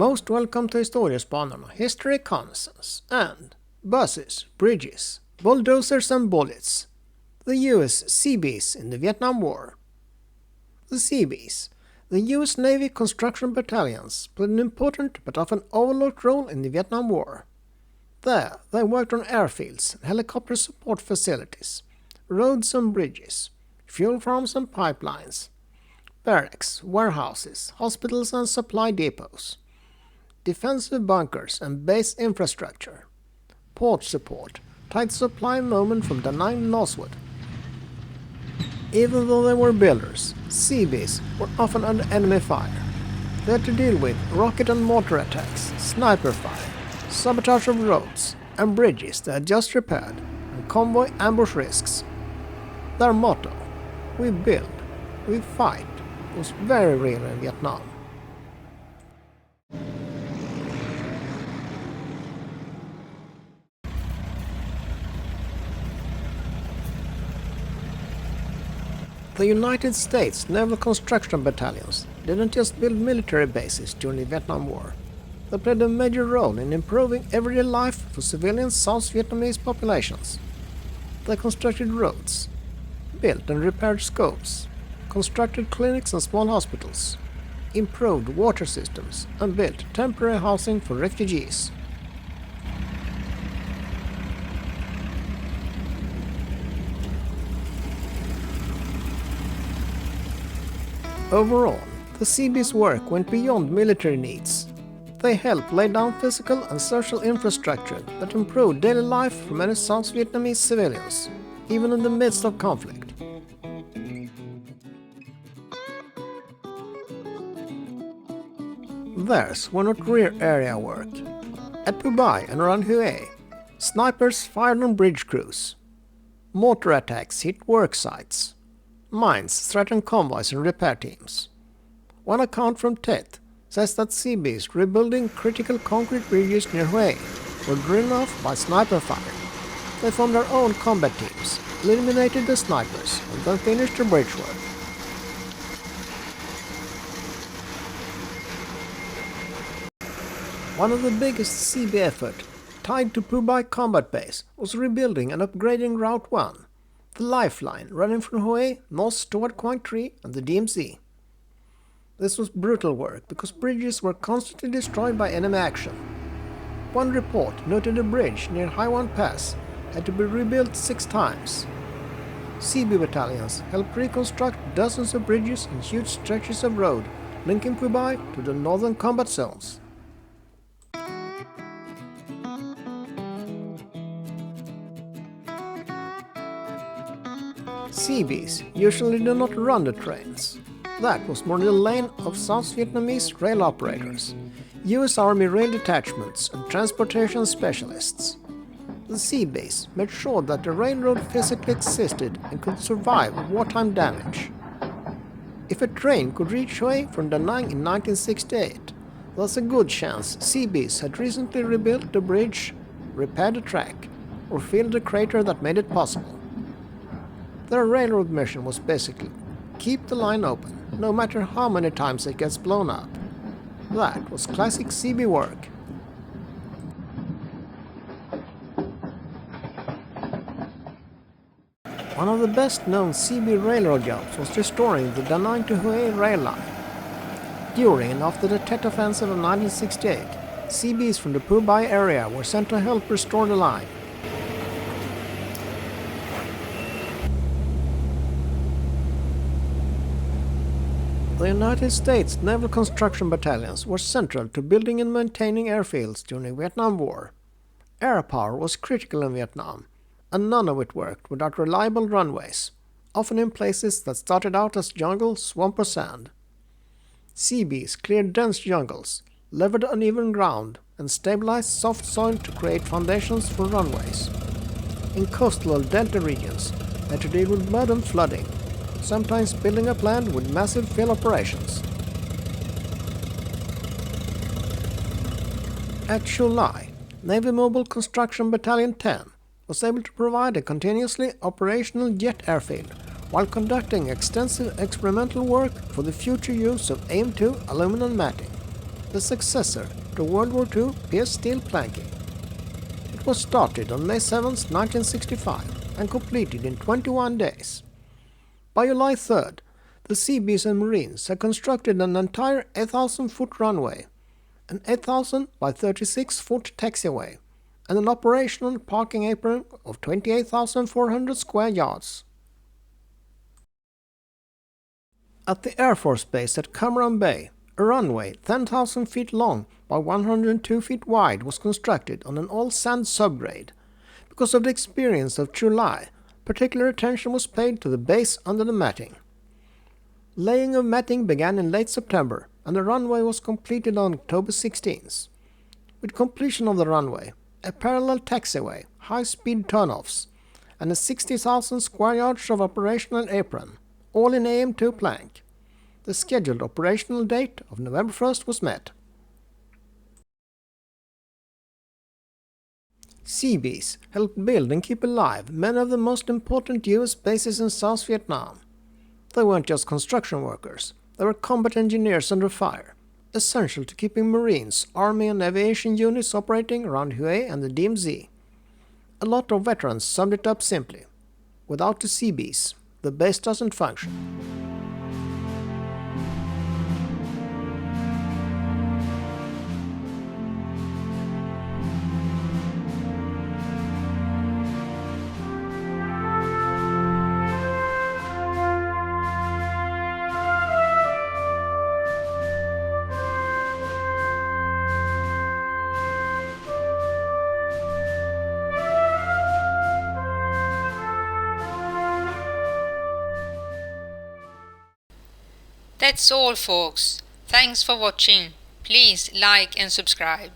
Most welcome to Historiespanarna History Reconnaissance and buses, bridges, bulldozers and bullets. The US Seabees in the Vietnam War. The Seabees, the US Navy Construction Battalions, played an important but often overlooked role in the Vietnam War. There, they worked on airfields and helicopter support facilities, roads and bridges, fuel farms and pipelines, barracks, warehouses, hospitals and supply depots, defensive bunkers and base infrastructure, port support, tight supply movement from Da Nang northward. Even though they were builders, Seabees were often under enemy fire. They had to deal with rocket and mortar attacks, sniper fire, sabotage of roads and bridges they had just repaired, and convoy ambush risks. Their motto, "We build, we fight," was very real in Vietnam. The United States Naval Construction Battalions didn't just build military bases during the Vietnam War. They played a major role in improving everyday life for civilian South Vietnamese populations. They constructed roads, built and repaired schools, constructed clinics and small hospitals, improved water systems, and built temporary housing for refugees. Overall, the Seabees' work went beyond military needs. They helped lay down physical and social infrastructure that improved daily life for many South Vietnamese civilians, even in the midst of conflict. Theirs were not rear area work. At Phu Bai and around Hue, snipers fired on bridge crews. Mortar attacks hit work sites. Mines threatened convoys and repair teams. One account from Tet says that Seabees rebuilding critical concrete bridges near Hue were driven off by sniper fire. They formed their own combat teams, eliminated the snipers, and then finished the bridge work. One of the biggest Seabee effort tied to Phu Bai combat base was rebuilding and upgrading Route 1, the lifeline running from Hue north toward Quang Tri and the DMZ. This was brutal work because bridges were constantly destroyed by enemy action. One report noted a bridge near Hai Wan Pass had to be rebuilt 6 times. Seabee battalions helped reconstruct dozens of bridges and huge stretches of road linking Phu Bai to the northern combat zones. Seabees usually do not run the trains. That was more the lane of South Vietnamese rail operators, US Army rail detachments and transportation specialists. The Seabees made sure that the railroad physically existed and could survive wartime damage. If a train could reach Hue from Da Nang in 1968, there's a good chance Seabees had recently rebuilt the bridge, repaired the track, or filled the crater that made it possible. Their railroad mission was basically keep the line open, no matter how many times it gets blown up. That was classic Seabee work. One of the best-known Seabee railroad jobs was restoring the Da Nang to Hue rail line. During and after the Tet Offensive of 1968, Seabees from the Phu Bai area were sent to help restore the line. The United States Naval Construction Battalions were central to building and maintaining airfields during the Vietnam War. Air power was critical in Vietnam, and none of it worked without reliable runways, often in places that started out as jungle, swamp or sand. Seabees cleared dense jungles, leveled uneven ground, and stabilized soft soil to create foundations for runways. In coastal delta regions, they had to deal with mud and flooding, sometimes building a plant with massive fill operations. At Chu Lai, Navy Mobile Construction Battalion 10 was able to provide a continuously operational jet airfield while conducting extensive experimental work for the future use of AIM-2 aluminum matting. The successor the World War II pierced steel planking. It was started on May 7, 1965 and completed in 21 days. By July 3rd, the Seabees and Marines had constructed an entire 8,000-foot runway, an 8,000 by 36-foot taxiway, and an operational parking apron of 28,400 square yards. At the Air Force Base at Cameron Bay, a runway 10,000 feet long by 102 feet wide was constructed on an all-sand subgrade. Because of the experience of July, particular attention was paid to the base under the matting. Laying of matting began in late September, and the runway was completed on October 16th. With completion of the runway, a parallel taxiway, high-speed turnoffs, and a 60,000 square yards of operational apron, all in AM2 plank. The scheduled operational date of November 1st was met. Seabees helped build and keep alive many of the most important US bases in South Vietnam. They weren't just construction workers, they were combat engineers under fire, essential to keeping Marines, Army and aviation units operating around Hue and the DMZ. A lot of veterans summed it up simply: without the Seabees, the base doesn't function. That's all, folks. Thanks for watching. Please like and subscribe.